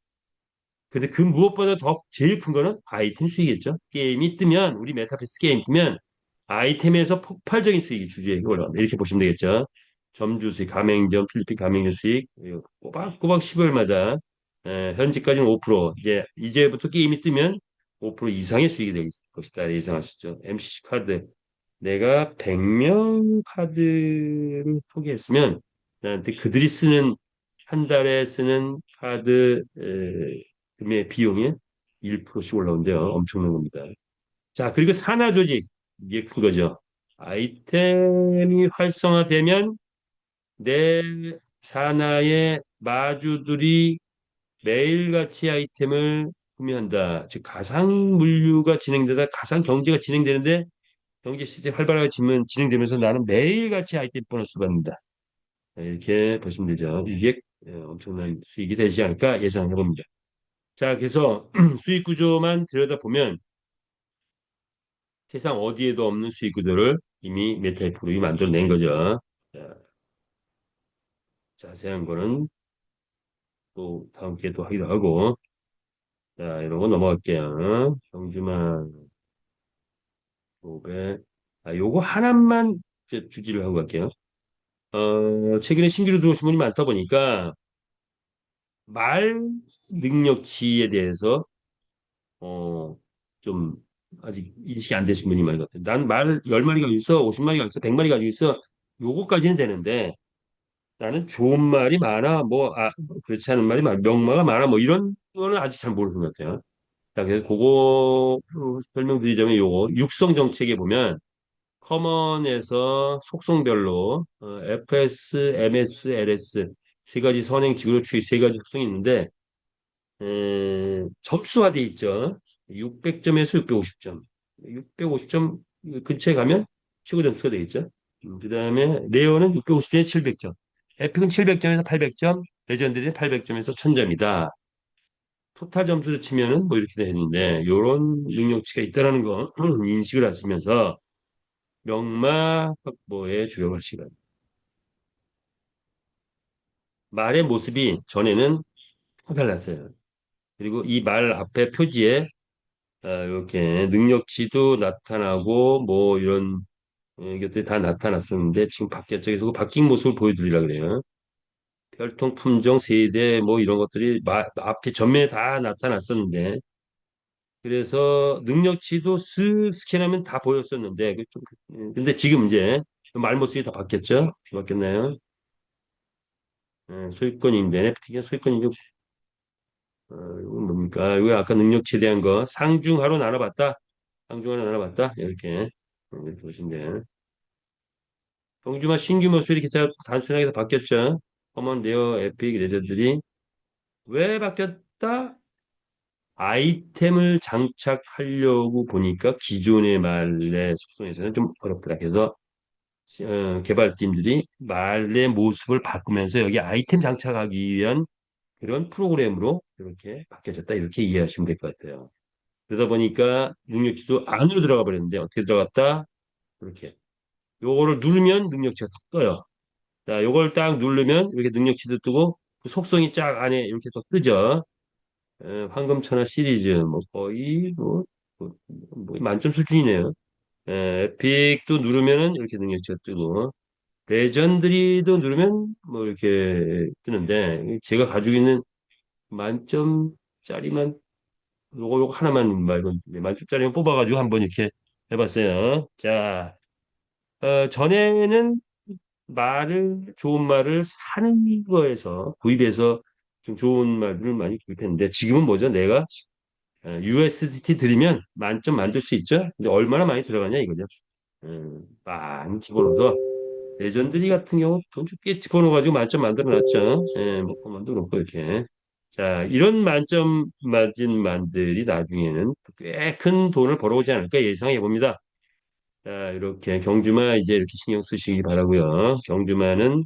근데 그 무엇보다 더 제일 큰 거는 아이템 수익이겠죠. 게임이 뜨면 우리 메타피스 게임 뜨면 아이템에서 폭발적인 수익이 주주에게 올라간다. 이렇게 보시면 되겠죠. 점주 수익, 가맹점, 필리핀 가맹점 수익 꼬박꼬박 10월마다 현재까지는 5% 이제부터 게임이 뜨면 5% 이상의 수익이 될 것이다. 예상하시죠. MCC 카드 내가 100명 카드를 소개했으면 나한테 그들이 쓰는 한 달에 쓰는 카드 금의 비용이 1%씩 올라오는데요. 엄청난 겁니다. 자, 그리고 산하 조직. 이게 큰 거죠. 아이템이 활성화되면 내 산하의 마주들이 매일같이 아이템을 구매한다. 즉, 가상 물류가 진행되다 가상 경제가 진행되는데 경제 시스템 활발하게 진행되면서 나는 매일같이 아이템 보너스 받는다. 이렇게 보시면 되죠. 이게 엄청난 수익이 되지 않을까 예상해 봅니다. 자, 그래서 수익 구조만 들여다보면 세상 어디에도 없는 수익 구조를 이미 메타에프로 만들어낸 거죠. 자, 자세한 거는 또 다음 기회에 또 하기도 하고. 자, 이런 거 넘어갈게요. 경주만 500. 요거 하나만 이제 주지를 하고 갈게요. 최근에 신규로 들어오신 분이 많다 보니까 말 능력치에 대해서 어, 좀 아직 인식이 안 되신 분이 많은 것 같아요. 난 말 10마리 가지고 있어, 50마리 가지고 있어, 100마리 가지고 있어. 요거까지는 되는데 나는 좋은 말이 많아, 그렇지 않은 말이 많아, 명마가 많아, 뭐 이런 거는 아직 잘 모르는 것 같아요. 자, 그래서 그거 설명드리자면 요거 육성 정책에 보면 커먼에서 속성별로 FS, MS, LS 세 가지 선행 지구력 추이 세 가지 속성이 있는데 접수화돼 있죠. 600점에서 650점. 650점 근처에 가면 최고 점수가 되겠죠. 그 다음에 레어는 650점에 700점. 에픽은 700점에서 800점, 레전드는 800점에서 1000점이다. 토탈 점수를 치면은 뭐 이렇게 되는데 이런 능력치가 있다라는 거 인식을 하시면서 명마 확보에 주력할 시간. 말의 모습이 전에는 달랐어요. 그리고 이 말 앞에 표지에 이렇게 능력치도 나타나고 뭐 이런 것들이 다 나타났었는데 지금 바뀌었죠. 그래서 그 바뀐 모습을 보여드리려고 그래요. 혈통, 품종, 세대 뭐 이런 것들이 앞에 전면에 다 나타났었는데 그래서 능력치도 쓱 스캔하면 다 보였었는데 근데 지금 이제 말 모습이 다 바뀌었죠. 바뀌었나요? 소유권인데 NFT가 소유권이죠. 이건 뭡니까? 이거 아까 능력치에 대한 거 상중하로 나눠봤다. 상중하로 나눠봤다. 이렇게 보시면 돼요. 경주마 신규 모습이 이렇게 단순하게 다 바뀌었죠. 커먼, 레어, 에픽, 레전들이 왜 바뀌었다? 아이템을 장착하려고 보니까 기존의 말의 속성에서는 좀 어렵더라. 그래서 개발팀들이 말의 모습을 바꾸면서 여기 아이템 장착하기 위한 그런 프로그램으로 이렇게 바뀌어졌다. 이렇게 이해하시면 될 것 같아요. 그러다 보니까 능력치도 안으로 들어가 버렸는데 어떻게 들어갔다? 이렇게. 요거를 누르면 능력치가 탁 떠요. 자, 요걸 딱 누르면 이렇게 능력치도 뜨고 그 속성이 쫙 안에 이렇게 또 뜨죠. 황금천하 시리즈 뭐 거의 뭐 만점 수준이네요. 에픽도 누르면은 이렇게 능력치가 뜨고 레전드리도 누르면 뭐 이렇게 뜨는데 제가 가지고 있는 만점짜리만 요거 하나만 말고 만점짜리만 뽑아가지고 한번 이렇게 해봤어요. 자, 전에는 좋은 말을 사는 거에서 구입해서 좀 좋은 말들을 많이 구입했는데 지금은 뭐죠? 내가 USDT 들이면 만점 만들 수 있죠? 근데 얼마나 많이 들어가냐 이거죠. 많이 집어넣어서 레전드리 같은 경우 돈 좀 꽤 집어넣어가지고 만점 만들어 놨죠. 예, 뭐 그만도 그렇고 이렇게. 자, 이런 만점 맞은 만들이 나중에는 꽤 큰 돈을 벌어오지 않을까 예상해 봅니다. 자, 이렇게 경주마 이제 이렇게 신경 쓰시기 바라고요. 경주마는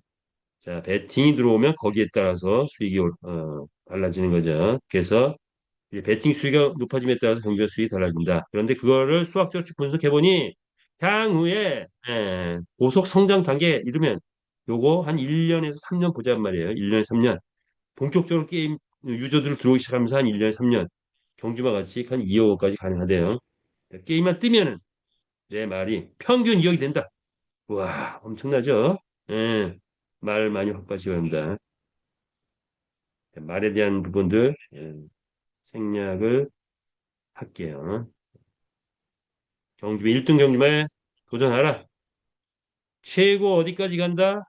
자, 배팅이 들어오면 거기에 따라서 수익이 달라지는 거죠. 그래서 이제 배팅 수위가 높아짐에 따라서 경주마 수익이 달라진다. 그런데 그거를 수학적으로 쭉 분석해 보니 향후에 고속 성장 단계에 이르면 요거 한 1년에서 3년 보자는 말이에요. 1년에서 3년. 본격적으로 게임 유저들 들어오기 시작하면서 한 1년에서 3년. 경주마 같이 한 2억 원까지 가능하대요. 게임만 뜨면은 내 말이 평균 2억이 된다. 와, 엄청나죠? 예, 말 많이 확보하시기 바랍니다. 말에 대한 부분들 생략을 할게요. 경주마 1등 경주마에 도전하라. 최고 어디까지 간다?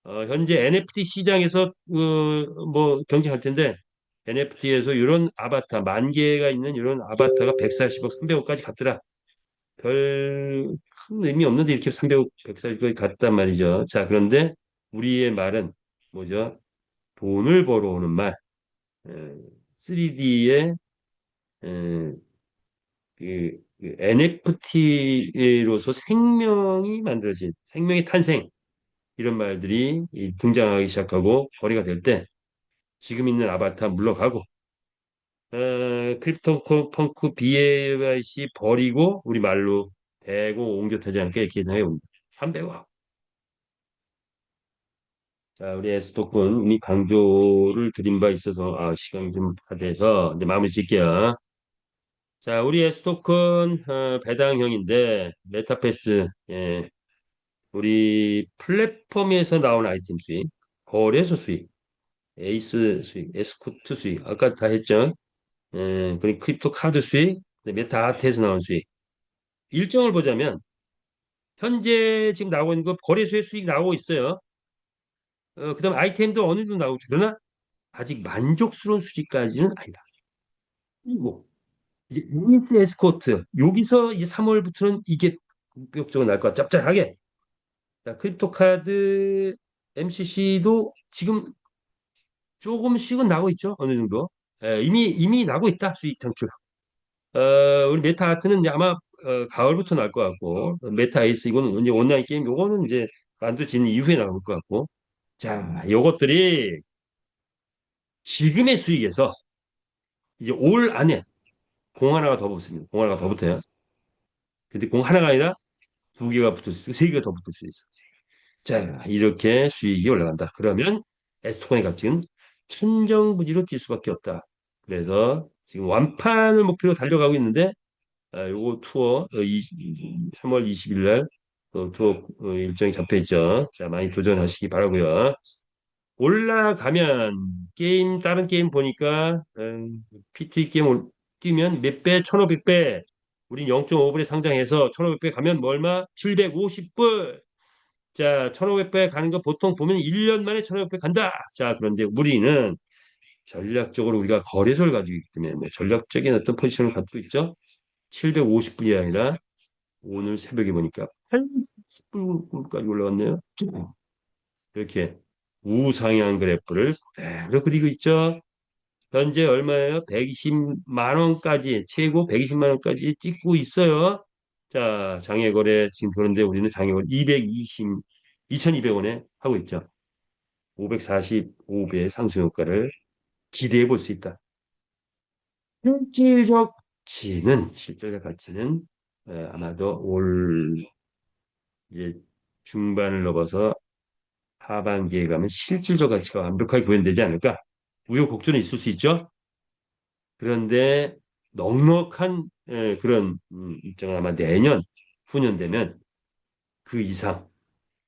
현재 NFT 시장에서 뭐 경쟁할 텐데 NFT에서 이런 아바타 만 개가 있는 이런 아바타가 140억, 300억까지 갔더라. 별 큰 의미 없는데 이렇게 300억, 140억까지 갔단 말이죠. 자, 그런데 우리의 말은 뭐죠? 돈을 벌어오는 말. 3D의 NFT로서 생명이 만들어진 생명의 탄생 이런 말들이 등장하기 시작하고 거래가 될 때 지금 있는 아바타 물러가고 크립토 펑크 BAYC 버리고 우리 말로 대고 옮겨 타지 않게 이렇게 생각해 봅니다. 300억. 자, 우리 에스토큰 이미 강조를 드린 바 있어서 시간이 좀 다 돼서 이제 마무리 짓게요. 자, 우리 에스토큰 배당형인데 메타패스 우리 플랫폼에서 나온 아이템 수익, 거래소 수익, 에이스 수익, 에스코트 수익 아까 다 했죠. 그리고 크립토 카드 수익, 메타하트에서 나온 수익 일정을 보자면 현재 지금 나오고 있는 거 거래소의 수익 나오고 있어요. 그다음 아이템도 어느 정도 나오죠. 그러나 아직 만족스러운 수준까지는 아니다. 그리고 이제 ES 에스코트 여기서 이제 3월부터는 이게 본격적으로 날 것 같아. 짭짤하게. 자, 크립토 카드 MCC도 지금 조금씩은 나고 있죠. 어느 정도. 이미 나고 있다. 수익 창출. 우리 메타하트는 이제 아마 가을부터 날 것 같고 메타 에이스 이거는 이제 온라인 게임 요거는 이제 만들어지는 이후에 나올 것 같고 자, 요것들이 지금의 수익에서 이제 올 안에 공 하나가 더 붙습니다. 공 하나가 더 붙어요. 근데 공 하나가 아니라 두 개가 붙을 수 있고 세 개가 더 붙을 수 있어. 자, 이렇게 수익이 올라간다. 그러면 에스토콘의 가치는 천정부지로 뛸 수밖에 없다. 그래서 지금 완판을 목표로 달려가고 있는데 요거 투어 3월 20일 날 투어 일정이 잡혀 있죠. 자, 많이 도전하시기 바라고요. 올라가면 다른 게임 보니까 P2E 게임 뛰면 몇 배? 1,500배. 우린 0.5불에 상장해서 1,500배 가면 뭐 얼마? 750불. 자, 1,500배 가는 거 보통 보면 1년 만에 1,500배 간다. 자, 그런데 우리는 전략적으로 우리가 거래소를 가지고 있기 때문에 뭐 전략적인 어떤 포지션을 갖고 있죠. 750불이 아니라 오늘 새벽에 보니까 80불까지 올라갔네요. 이렇게 우상향 그래프를 그대로 그리고 있죠. 현재 얼마예요? 120만 원까지 최고 120만 원까지 찍고 있어요. 자, 장외 거래 지금 그런데 우리는 장외 거래 2,200원에 하고 있죠. 545배의 상승 효과를 기대해 볼 수 있다. 실질적 가치는 아마도 올 이제 중반을 넘어서 하반기에 가면 실질적 가치가 완벽하게 구현되지 않을까? 우여곡절은 있을 수 있죠. 그런데 넉넉한 그런 입장은 아마 내년, 후년 되면 그 이상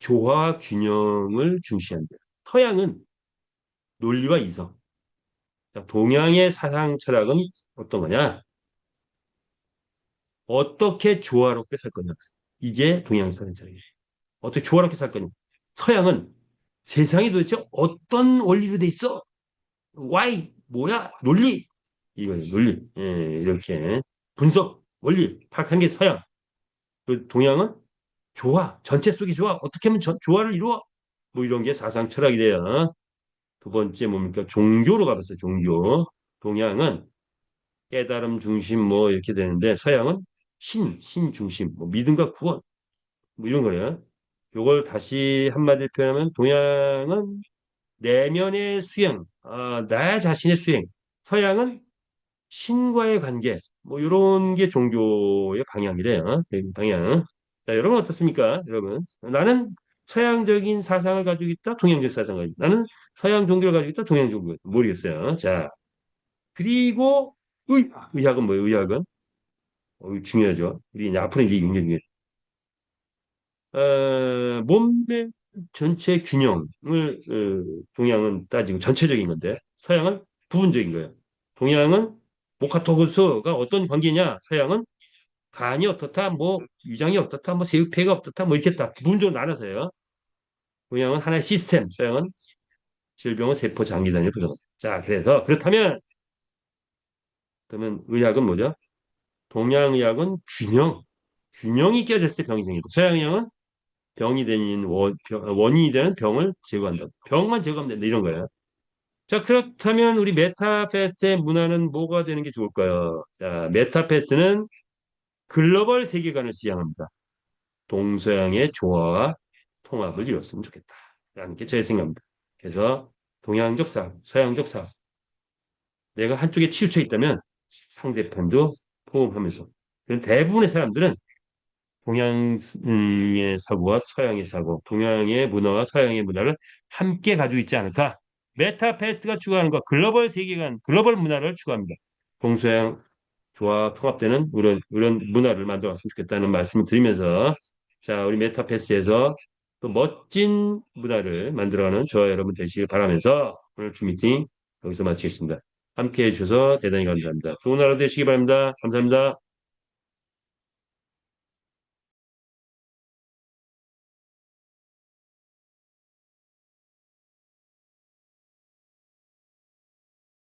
조화와 균형을 중시한다. 서양은 논리와 이성. 자, 동양의 사상 철학은 어떤 거냐? 어떻게 조화롭게 살 거냐. 이게 동양 사상 철학이에요. 어떻게 조화롭게 살 거냐. 서양은 세상이 도대체 어떤 원리로 돼 있어? why? 뭐야? 논리. 이거예요. 논리. 예, 이렇게 분석, 원리 파악한 게 서양. 그 동양은 조화, 전체 속의 조화. 어떻게 하면 조화를 이루어? 뭐 이런 게 사상 철학이래요. 두 번째 뭡니까? 종교로 가봤어요. 종교. 동양은 깨달음 중심 뭐 이렇게 되는데 서양은 신 중심, 뭐 믿음과 구원 뭐 이런 거예요. 요걸 다시 한마디로 표현하면 동양은 내면의 수행, 나 자신의 수행. 서양은 신과의 관계, 뭐 이런 게 종교의 방향이래요. 방향. 자, 여러분 어떻습니까? 여러분, 나는 서양적인 사상을 가지고 있다, 동양적 사상을 가지고 있다. 나는 서양 종교를 가지고 있다, 동양 종교 모르겠어요. 자, 그리고 의학은 뭐예요? 의학은 중요하죠. 우리 이제 앞으로 이제 굉장히 중요해요. 몸의 전체 균형을 동양은 따지고 전체적인 건데 서양은 부분적인 거예요. 동양은 모카토그스가 어떤 관계냐? 서양은 간이 어떻다, 뭐 위장이 어떻다, 뭐 세육폐가 어떻다, 뭐 이렇게 다 부분적으로 나눠서요. 동양은 하나의 시스템, 서양은 질병의 세포 장기 단위로 구성. 자, 그래서 그렇다면 그러면 의학은 뭐죠? 동양의학은 균형이 깨졌을 때 병이 생기고 서양의학은 병이 되는 원인이 되는 병을 제거한다. 병만 제거하면 된다. 이런 거예요. 자, 그렇다면 우리 메타페스트의 문화는 뭐가 되는 게 좋을까요? 자, 메타페스트는 글로벌 세계관을 지향합니다. 동서양의 조화와 통합을 이뤘으면 좋겠다. 라는 게 제 생각입니다. 그래서 동양적 사업, 서양적 사업. 내가 한쪽에 치우쳐 있다면 상대편도 포함하면서 대부분의 사람들은 동양의 사고와 서양의 사고, 동양의 문화와 서양의 문화를 함께 가지고 있지 않을까? 메타페스트가 추구하는 것, 글로벌 세계관, 글로벌 문화를 추구합니다. 동서양 조화 통합되는 이런 문화를 만들어갔으면 좋겠다는 말씀을 드리면서 자, 우리 메타페스트에서 또 멋진 문화를 만들어가는 저와 여러분 되시길 바라면서 오늘 주 미팅 여기서 마치겠습니다. 함께 해주셔서 대단히 감사합니다. 좋은 하루 되시기 바랍니다. 감사합니다.